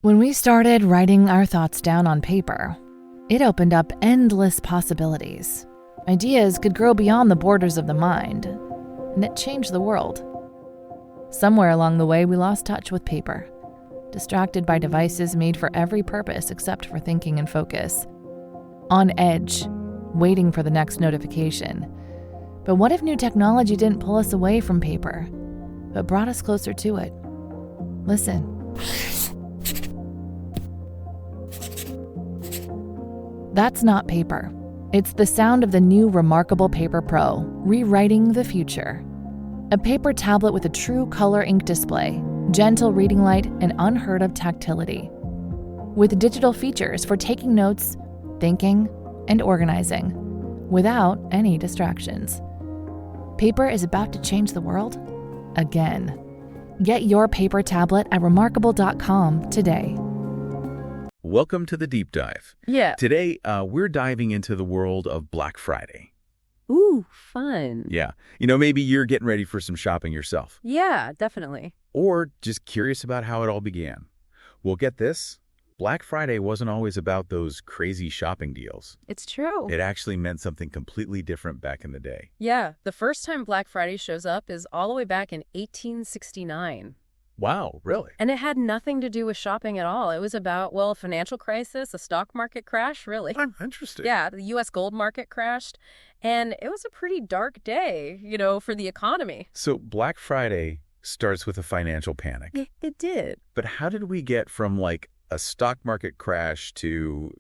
When we started writing our thoughts down on paper, it opened up endless possibilities. Ideas could grow beyond the borders of the mind, and it changed the world. Somewhere along the way, we lost touch with paper, distracted by devices made for every purpose except for thinking and focus. On edge, waiting for the next notification. But what if new technology didn't pull us away from paper, but brought us closer to it? Listen. That's not paper. It's the sound of the new Remarkable Paper Pro, rewriting the future. A paper tablet with a true color ink display, gentle reading light, and unheard of tactility. With digital features for taking notes, thinking, and organizing, without any distractions. Paper is about to change the world again. Get your paper tablet at remarkable.com today. Welcome to the Deep Dive. Yeah. Today, we're diving into the world of Black Friday. Ooh, fun. Yeah. Maybe you're getting ready for some shopping yourself. Yeah, definitely. Or just curious about how it all began. Well, get this. Black Friday wasn't always about those crazy shopping deals. It's true. It actually meant something completely different back in the day. Yeah, the first time Black Friday shows up is all the way back in 1869. Wow, really? And it had nothing to do with shopping at all. It was about, a financial crisis, a stock market crash, really. Interesting. Yeah, the U.S. gold market crashed. And it was a pretty dark day, for the economy. So Black Friday starts with a financial panic. It did. But how did we get from, a stock market crash to,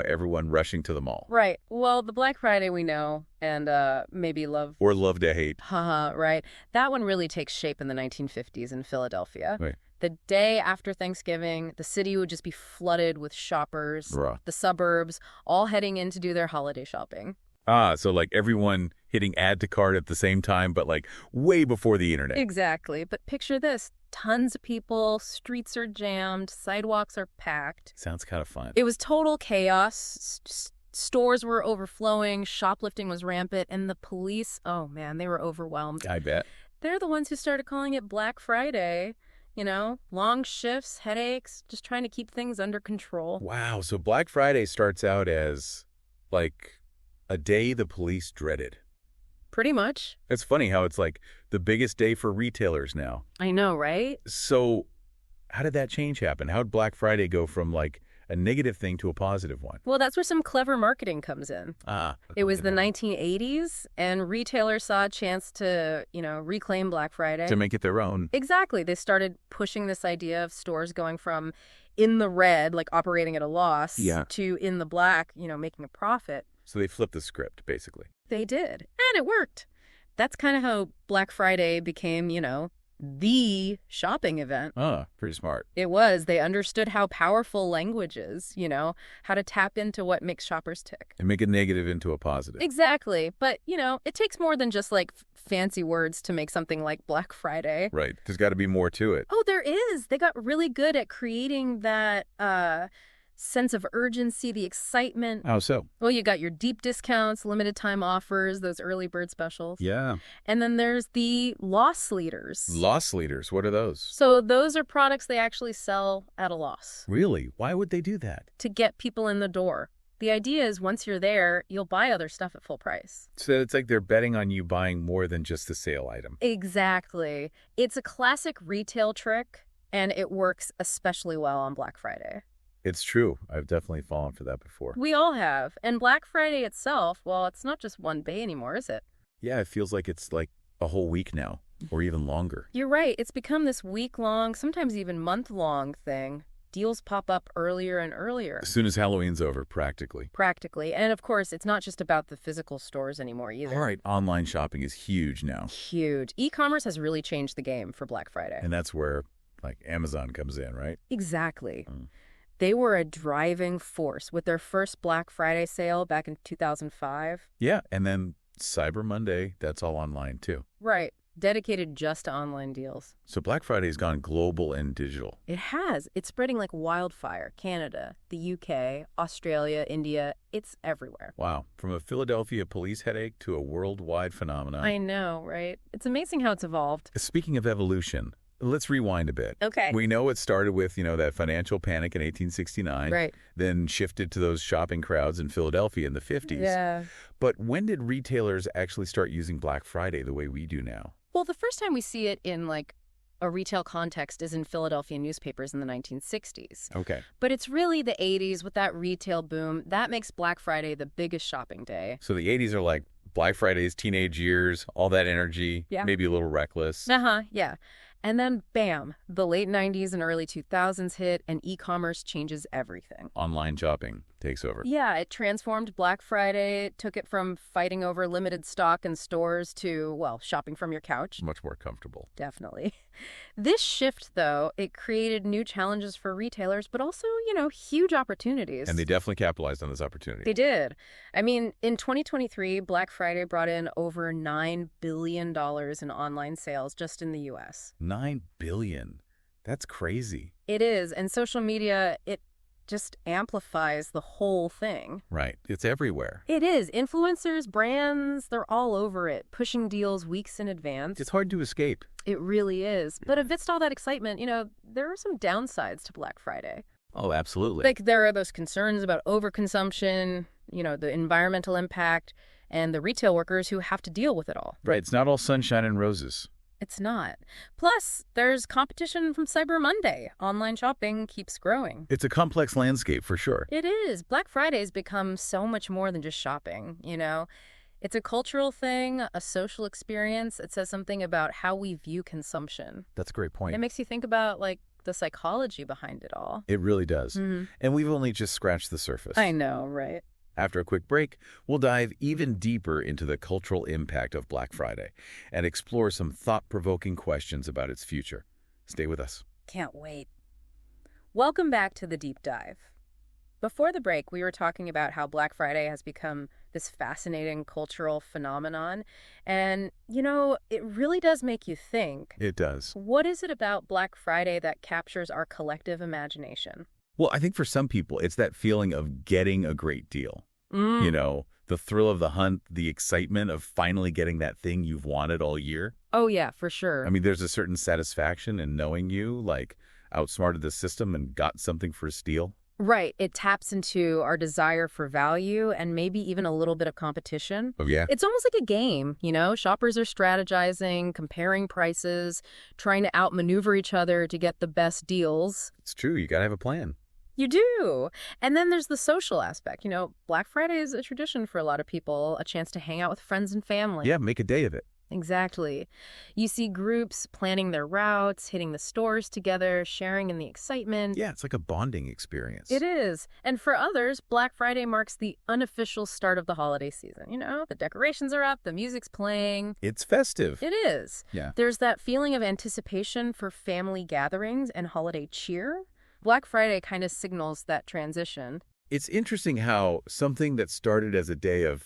everyone rushing to the mall? Right. Well, the Black Friday we know, and maybe love. Or love to hate. Haha, right. That one really takes shape in the 1950s in Philadelphia. Right. The day after Thanksgiving, the city would just be flooded with shoppers, the suburbs, all heading in to do their holiday shopping. So everyone hitting add to cart at the same time, but way before the internet. Exactly. But picture this. Tons of people, streets are jammed, sidewalks are packed. Sounds kind of fun. It was total chaos. Stores were overflowing, shoplifting was rampant, and the police, oh man, they were overwhelmed. I bet. They're the ones who started calling it Black Friday. Long shifts, headaches, just trying to keep things under control. Wow. So Black Friday starts out as a day the police dreaded. Pretty much. It's funny how it's the biggest day for retailers now. I know, right? So how did that change happen? How did Black Friday go from a negative thing to a positive one? Well, that's where some clever marketing comes in. It was the 1980s, and retailers saw a chance to, reclaim Black Friday. To make it their own. Exactly. They started pushing this idea of stores going from in the red, operating at a loss, to in the black, making a profit. So they flipped the script, basically. They did. And it worked. That's kind of how Black Friday became, the shopping event. Pretty smart. It was. They understood how powerful language is, how to tap into what makes shoppers tick. And make a negative into a positive. Exactly. But, it takes more than just fancy words to make something like Black Friday. Right. There's got to be more to it. Oh, there is. They got really good at creating that sense of urgency, the excitement. How so? Well, you got your deep discounts, limited time offers, those early bird specials. Yeah. And then there's the loss leaders. Loss leaders, what are those? So those are products they actually sell at a loss. Really? Why would they do that? To get people in the door. The idea is once you're there, you'll buy other stuff at full price. So it's they're betting on you buying more than just the sale item. Exactly. It's a classic retail trick, and it works especially well on Black Friday. It's true. I've definitely fallen for that before. We all have. And Black Friday itself, it's not just one day anymore, is it? Yeah, it feels like it's a whole week now, or even longer. You're right. It's become this week-long, sometimes even month-long thing. Deals pop up earlier and earlier. As soon as Halloween's over, practically. Practically. And of course, it's not just about the physical stores anymore either. All right, online shopping is huge now. Huge. E-commerce has really changed the game for Black Friday. And that's where, Amazon comes in, right? Exactly. They were a driving force with their first Black Friday sale back in 2005. Yeah, and then Cyber Monday, that's all online too. Right. Dedicated just to online deals. So Black Friday's gone global and digital. It has. It's spreading like wildfire. Canada, the UK, Australia, India. It's everywhere. Wow. From a Philadelphia police headache to a worldwide phenomenon. I know, right? It's amazing how it's evolved. Speaking of evolution, Let's rewind a bit. Okay. We know it started with, that financial panic in 1869. Right. Then shifted to those shopping crowds in Philadelphia in the 50s. Yeah. But when did retailers actually start using Black Friday the way we do now? Well, the first time we see it in, a retail context is in Philadelphia newspapers in the 1960s. Okay. But it's really the 80s with that retail boom. That makes Black Friday the biggest shopping day. So the 80s are like Black Friday's teenage years, all that energy, Yeah. maybe a little reckless. Yeah. And then, bam, the late 90s and early 2000s hit, and e-commerce changes everything. Online shopping takes over. Yeah, it transformed Black Friday. It took it from fighting over limited stock in stores to, shopping from your couch. Much more comfortable. Definitely. This shift, though, it created new challenges for retailers, but also, huge opportunities. And they definitely capitalized on this opportunity. They did. I mean, in 2023, Black Friday brought in over $9 billion in online sales just in the U.S. $9 billion. That's crazy. It is. And social media, it just amplifies the whole thing. Right. It's everywhere. It is. Influencers, brands, they're all over it, pushing deals weeks in advance. It's hard to escape. It really is. But amidst all that excitement, there are some downsides to Black Friday. Oh, absolutely. Like there are those concerns about overconsumption, the environmental impact, and the retail workers who have to deal with it all. Right. It's not all sunshine and roses. It's not. Plus, there's competition from Cyber Monday. Online shopping keeps growing. It's a complex landscape for sure. It is. Black Friday's become so much more than just shopping, It's a cultural thing, a social experience. It says something about how we view consumption. That's a great point. It makes you think about, the psychology behind it all. It really does. Mm-hmm. And we've only just scratched the surface. I know, right? After a quick break, we'll dive even deeper into the cultural impact of Black Friday and explore some thought-provoking questions about its future. Stay with us. Can't wait. Welcome back to The Deep Dive. Before the break, we were talking about how Black Friday has become this fascinating cultural phenomenon. And, it really does make you think. It does. What is it about Black Friday that captures our collective imagination? Well, I think for some people, it's that feeling of getting a great deal. The thrill of the hunt, the excitement of finally getting that thing you've wanted all year. Oh, yeah, for sure. I mean, there's a certain satisfaction in knowing you, outsmarted the system and got something for a steal. Right. It taps into our desire for value and maybe even a little bit of competition. Oh, yeah? It's almost like a game, Shoppers are strategizing, comparing prices, trying to outmaneuver each other to get the best deals. It's true. You got to have a plan. You do. And then there's the social aspect. Black Friday is a tradition for a lot of people, a chance to hang out with friends and family. Yeah, make a day of it. Exactly. You see groups planning their routes, hitting the stores together, sharing in the excitement. Yeah, it's like a bonding experience. It is. And for others, Black Friday marks the unofficial start of the holiday season. The decorations are up, the music's playing. It's festive. It is. Yeah. There's that feeling of anticipation for family gatherings and holiday cheer. Black Friday kind of signals that transition. It's interesting how something that started as a day of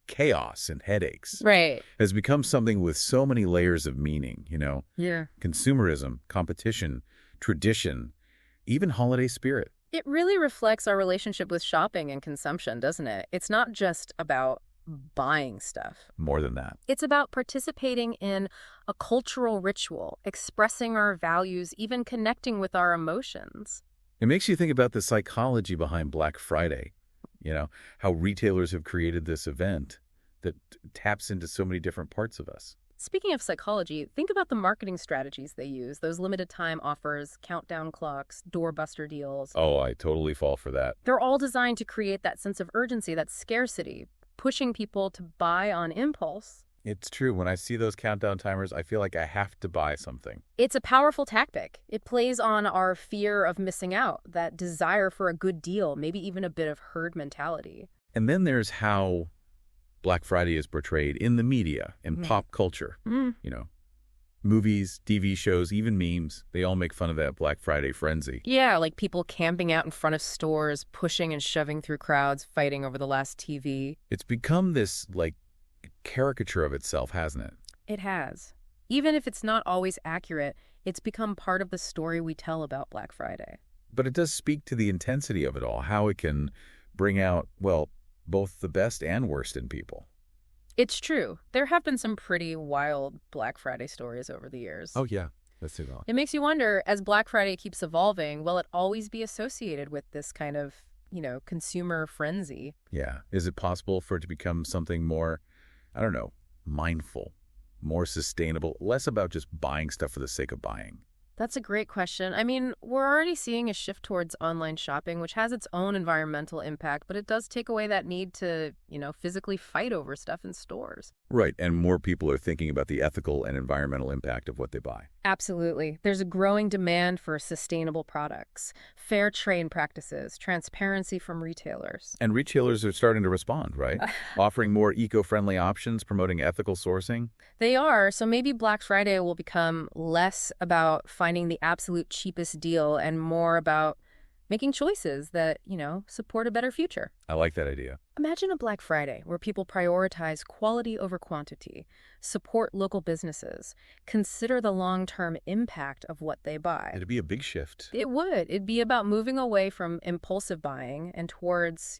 chaos and headaches has become something with so many layers of meaning, Yeah. Consumerism, competition, tradition, even holiday spirit. It really reflects our relationship with shopping and consumption, doesn't it? It's not just about buying stuff. More than that. It's about participating in a cultural ritual, expressing our values, even connecting with our emotions. It makes you think about the psychology behind Black Friday. How retailers have created this event that taps into so many different parts of us. Speaking of psychology, think about the marketing strategies they use, those limited time offers, countdown clocks, doorbuster deals. Oh, I totally fall for that. They're all designed to create that sense of urgency, that scarcity, pushing people to buy on impulse. It's true. When I see those countdown timers, I feel like I have to buy something. It's a powerful tactic. It plays on our fear of missing out, that desire for a good deal, maybe even a bit of herd mentality. And then there's how Black Friday is portrayed in the media and pop culture. Movies, TV shows, even memes, they all make fun of that Black Friday frenzy. Yeah, like people camping out in front of stores, pushing and shoving through crowds, fighting over the last TV. It's become this, caricature of itself, hasn't it? It has. Even if it's not always accurate, it's become part of the story we tell about Black Friday. But it does speak to the intensity of it all, how it can bring out, both the best and worst in people. It's true. There have been some pretty wild Black Friday stories over the years. Oh, yeah. Let's do that. It makes you wonder, as Black Friday keeps evolving, will it always be associated with this kind of, consumer frenzy? Yeah. Is it possible for it to become something more, I don't know, mindful, more sustainable, less about just buying stuff for the sake of buying? That's a great question. I mean, we're already seeing a shift towards online shopping, which has its own environmental impact, but it does take away that need to, physically fight over stuff in stores. Right. And more people are thinking about the ethical and environmental impact of what they buy. Absolutely. There's a growing demand for sustainable products, fair trade practices, transparency from retailers. And retailers are starting to respond, right? Offering more eco-friendly options, promoting ethical sourcing. They are, so maybe Black Friday will become less about finding the absolute cheapest deal and more about making choices that, support a better future. I like that idea. Imagine a Black Friday where people prioritize quality over quantity, support local businesses, consider the long-term impact of what they buy. It'd be a big shift. It would. It'd be about moving away from impulsive buying and towards,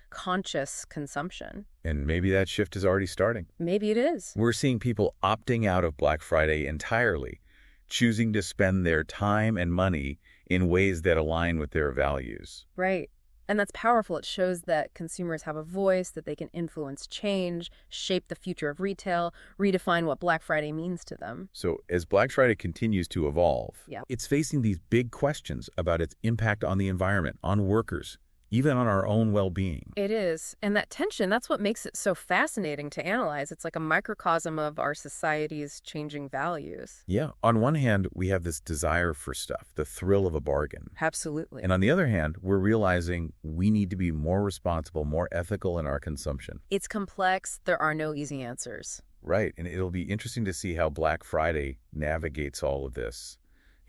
conscious consumption. And maybe that shift is already starting. Maybe it is. We're seeing people opting out of Black Friday entirely, choosing to spend their time and money in ways that align with their values. Right. And that's powerful. It shows that consumers have a voice, that they can influence change, shape the future of retail, redefine what Black Friday means to them. So as Black Friday continues to evolve, Yeah. it's facing these big questions about its impact on the environment, on workers, even on our own well-being. It is. And that tension, that's what makes it so fascinating to analyze. It's like a microcosm of our society's changing values. Yeah. On one hand, we have this desire for stuff, the thrill of a bargain. Absolutely. And on the other hand, we're realizing we need to be more responsible, more ethical in our consumption. It's complex. There are no easy answers. Right. And it'll be interesting to see how Black Friday navigates all of this,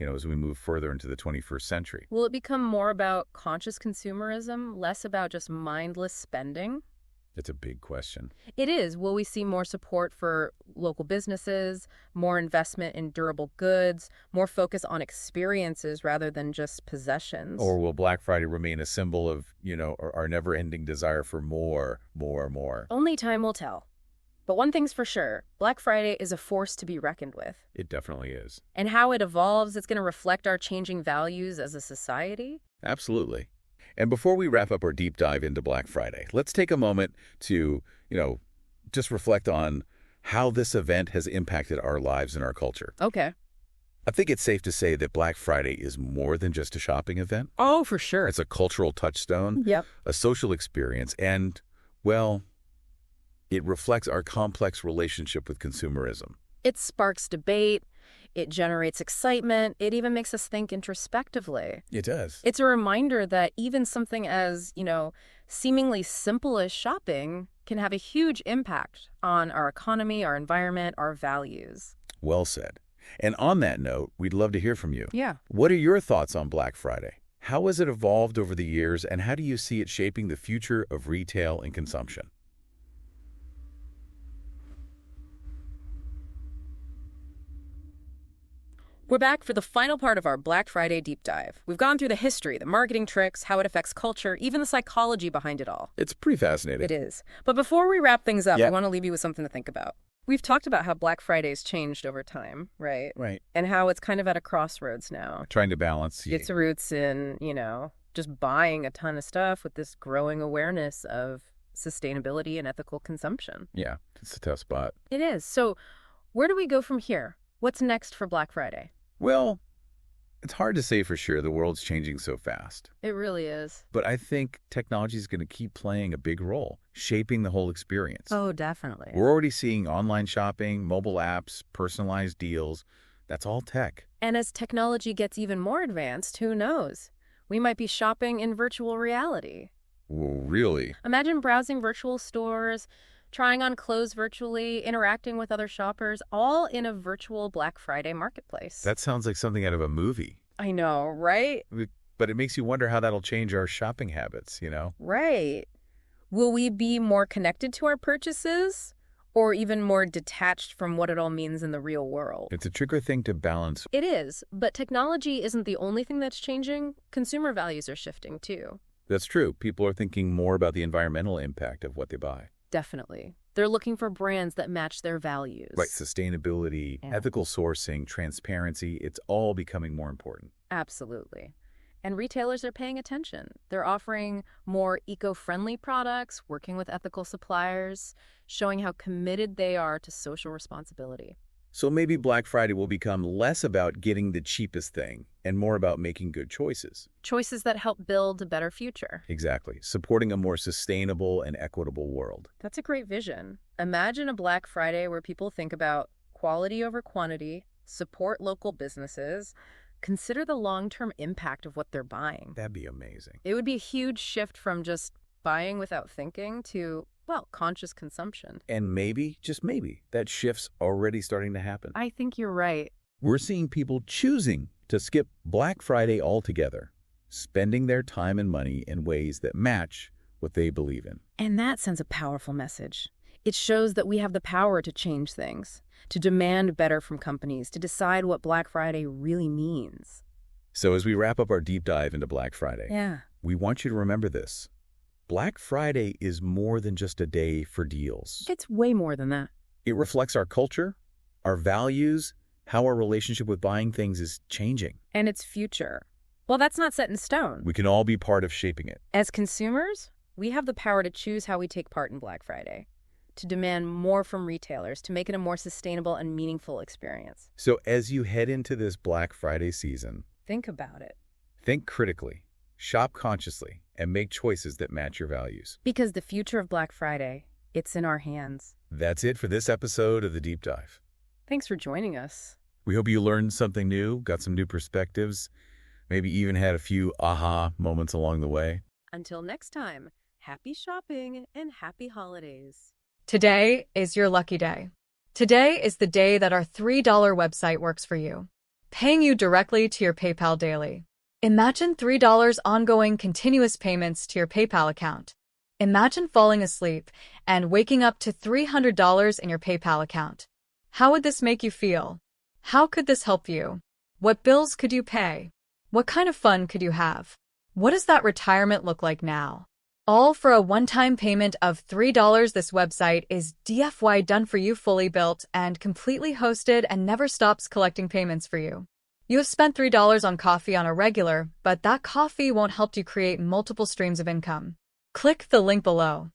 as we move further into the 21st century. Will it become more about conscious consumerism, less about just mindless spending? It's a big question. It is. Will we see more support for local businesses, more investment in durable goods, more focus on experiences rather than just possessions? Or will Black Friday remain a symbol of, our never-ending desire for more? Only time will tell. But one thing's for sure, Black Friday is a force to be reckoned with. It definitely is. And how it evolves, it's going to reflect our changing values as a society. Absolutely. And before we wrap up our deep dive into Black Friday, let's take a moment to, just reflect on how this event has impacted our lives and our culture. Okay. I think it's safe to say that Black Friday is more than just a shopping event. Oh, for sure. It's a cultural touchstone, Yep. a social experience, and, well, it reflects our complex relationship with consumerism. It sparks debate. It generates excitement. It even makes us think introspectively. It does. It's a reminder that even something as, seemingly simple as shopping can have a huge impact on our economy, our environment, our values. Well said. And on that note, we'd love to hear from you. Yeah. What are your thoughts on Black Friday? How has it evolved over the years, and how do you see it shaping the future of retail and consumption? We're back for the final part of our Black Friday deep dive. We've gone through the history, the marketing tricks, how it affects culture, even the psychology behind it all. It's pretty fascinating. It is. But before we wrap things up, Yeah. I want to leave you with something to think about. We've talked about how Black Friday's changed over time, right? Right. And how it's kind of at a crossroads now. Trying to balance. Its roots in, just buying a ton of stuff with this growing awareness of sustainability and ethical consumption. Yeah, it's a tough spot. It is. So where do we go from here? What's next for Black Friday? Well, it's hard to say for sure. The world's changing so fast. It really is. But I think technology is going to keep playing a big role, shaping the whole experience. Oh, definitely. We're already seeing online shopping, mobile apps, personalized deals. That's all tech. And as technology gets even more advanced, who knows? We might be shopping in virtual reality. Well, really? Imagine browsing virtual stores, trying on clothes virtually, interacting with other shoppers, all in a virtual Black Friday marketplace. That sounds like something out of a movie. I know, right? But it makes you wonder how that'll change our shopping habits, Right. Will we be more connected to our purchases or even more detached from what it all means in the real world? It's a tricky thing to balance. It is, but technology isn't the only thing that's changing. Consumer values are shifting too. That's true. People are thinking more about the environmental impact of what they buy. Definitely. They're looking for brands that match their values. Right, sustainability, Yeah. ethical sourcing, transparency, it's all becoming more important. Absolutely. And retailers are paying attention. They're offering more eco-friendly products, working with ethical suppliers, showing how committed they are to social responsibility. So maybe Black Friday will become less about getting the cheapest thing and more about making good choices. Choices that help build a better future. Exactly. Supporting a more sustainable and equitable world. That's a great vision. Imagine a Black Friday where people think about quality over quantity, support local businesses, consider the long-term impact of what they're buying. That'd be amazing. It would be a huge shift from just buying without thinking to, well, conscious consumption. And maybe, just maybe, that shift's already starting to happen. I think you're right. We're seeing people choosing to skip Black Friday altogether, spending their time and money in ways that match what they believe in. And that sends a powerful message. It shows that we have the power to change things, to demand better from companies, to decide what Black Friday really means. So as we wrap up our deep dive into Black Friday, Yeah. we want you to remember this. Black Friday is more than just a day for deals. It's way more than that. It reflects our culture, our values, how our relationship with buying things is changing. And its future. Well, that's not set in stone. We can all be part of shaping it. As consumers, we have the power to choose how we take part in Black Friday, to demand more from retailers, to make it a more sustainable and meaningful experience. So as you head into this Black Friday season, Think about it. think critically, shop consciously, and make choices that match your values. Because the future of Black Friday, it's in our hands. That's it for this episode of The Deep Dive. Thanks for joining us. We hope you learned something new, got some new perspectives, maybe even had a few aha moments along the way. Until next time, happy shopping and happy holidays. Today is your lucky day. Today is the day that our $3 website works for you, paying you directly to your PayPal daily. Imagine $3 ongoing continuous payments to your PayPal account. Imagine falling asleep and waking up to $300 in your PayPal account. How would this make you feel? How could this help you? What bills could you pay? What kind of fun could you have? What does that retirement look like now? All for a one-time payment of $3. This website is DFY done for you, fully built and completely hosted, and never stops collecting payments for you. You have spent $3 on coffee on a regular, but that coffee won't help you create multiple streams of income. Click the link below.